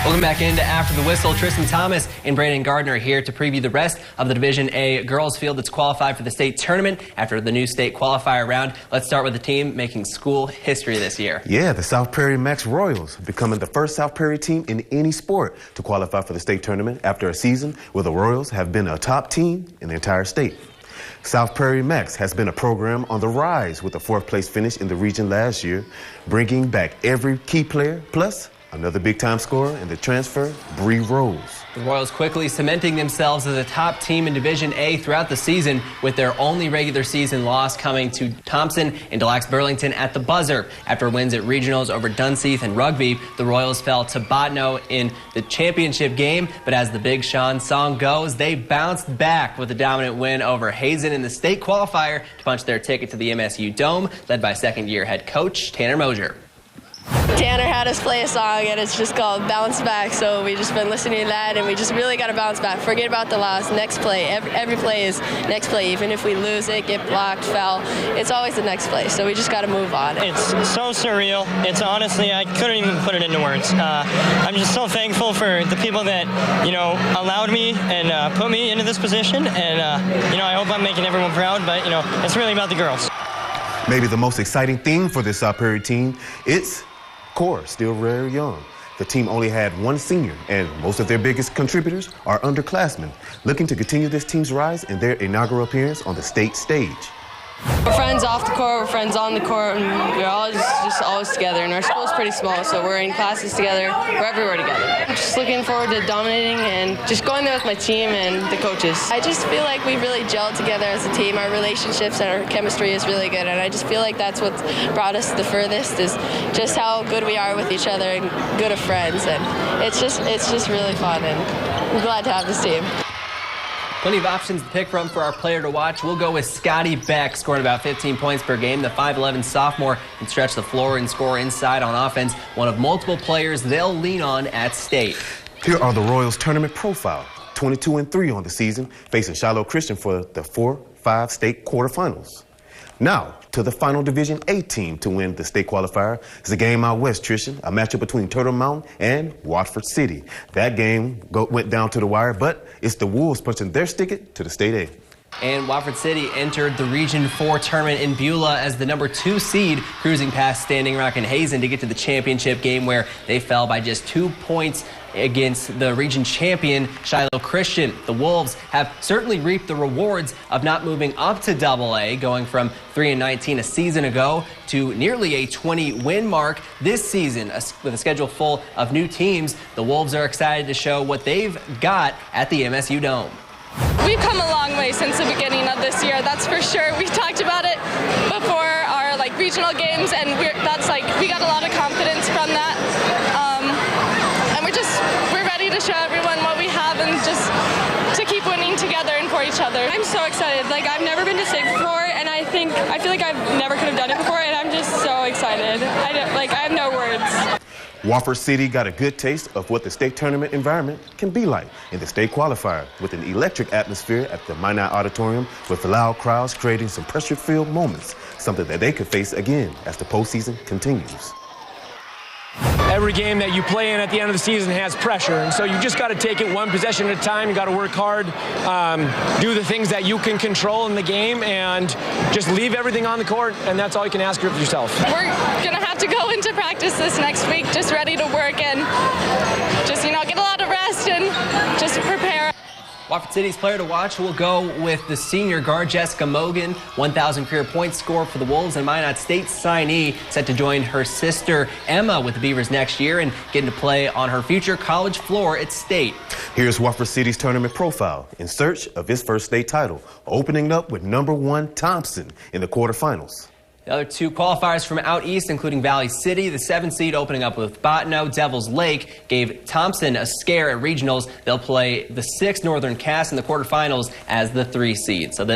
Welcome back into After the Whistle. Tristan Thomas and Brandon Gardner here to preview the rest of the Division A girls field that's qualified for the state tournament after the new state qualifier round. Let's start with the team making school history this year. Yeah, the South Prairie Max Royals becoming the first South Prairie team in any sport to qualify for the state tournament after a season where the Royals have been a top team in the entire state. South Prairie Max has been a program on the rise with a fourth-place finish in the region last year, bringing back every key player, plus another big-time scorer in the transfer, Bree Rose. The Royals quickly cementing themselves as a top team in Division A throughout the season, with their only regular season loss coming to Thompson and Des Lacs Burlington at the buzzer. After wins at regionals over Dunseith and Rugby, the Royals fell to Bottineau in the championship game, but as the Big Sean song goes, they bounced back with a dominant win over Hazen in the state qualifier to punch their ticket to the MSU Dome, led by second-year head coach Tanner Mosier. Tanner had us play a song, and it's just called Bounce Back, so we just been listening to that, and we just really got to bounce back. Forget about the loss. Next play. Every play is next play. Even if we lose it, get blocked, foul, it's always the next play, so we just got to move on. It's so surreal. It's honestly, I couldn't even put it into words. I'm just so thankful for the people that, allowed me and put me into this position, and, I hope I'm making everyone proud, but, it's really about the girls. Maybe the most exciting thing for this South Prairie team, it's core, still very young. The team only had one senior, and most of their biggest contributors are underclassmen, looking to continue this team's rise in their inaugural appearance on the state stage. We're friends off the court, we're friends on the court, and we're all just always together. And our school's pretty small, so we're in classes together, we're everywhere together. I'm just looking forward to dominating and just going there with my team and the coaches. I just feel like we really gelled together as a team. Our relationships and our chemistry is really good, and I just feel like that's what's brought us the furthest, is just how good we are with each other and good of friends. And it's just really fun, and I'm glad to have this team. Plenty of options to pick from for our player to watch. We'll go with Scotty Beck, scoring about 15 points per game. The 5'11 sophomore can stretch the floor and score inside on offense. One of multiple players they'll lean on at state. Here are the Royals tournament profile. 22-3 on the season, facing Shiloh Christian for the 4-5 state quarterfinals. Now, to the final Division A team to win the state qualifier is a game out west, Trishan, a matchup between Turtle Mountain and Watford City. That game went down to the wire, but it's the Wolves punching their ticket to the state A. And Watford City entered the Region 4 tournament in Beulah as the number 2 seed, cruising past Standing Rock and Hazen to get to the championship game, where they fell by just 2 points against the region champion Shiloh Christian. The Wolves have certainly reaped the rewards of not moving up to AA, going from 3-19 a season ago to nearly a 20-win mark this season. With a schedule full of new teams, the Wolves are excited to show what they've got at the MSU Dome. We've come a long way since the beginning of this year, that's for sure. We talked about it before our regional games, and we got a lot of confidence from that. And we're ready to show everyone what we have and just to keep winning together and for each other. I'm so excited. I've never been to state before, and I feel like I never could have done it before, and I'm just so excited. I have no words. Watford City got a good taste of what the state tournament environment can be like in the state qualifier, with an electric atmosphere at the Minot Auditorium with loud crowds creating some pressure-filled moments, something that they could face again as the postseason continues. Every game that you play in at the end of the season has pressure, and so you just got to take it one possession at a time. You got to work hard, do the things that you can control in the game, and just leave everything on the court, and that's all you can ask of yourself. We're going to have to go into practice this next week just ready to work and just, get a lot of rest and just prepare. Watford City's player to watch will go with the senior guard Jessica Mogan, 1,000 career points score for the Wolves, and Minot State signee set to join her sister Emma with the Beavers next year and getting to play on her future college floor at state. Here's Watford City's tournament profile in search of his first state title, opening up with number 1 Thompson in the quarterfinals. The other 2 qualifiers from out east, including Valley City, the 7th seed opening up with Bottineau. Devils Lake gave Thompson a scare at regionals. They'll play the 6th Northern Cass in the quarterfinals as the 3 seed. So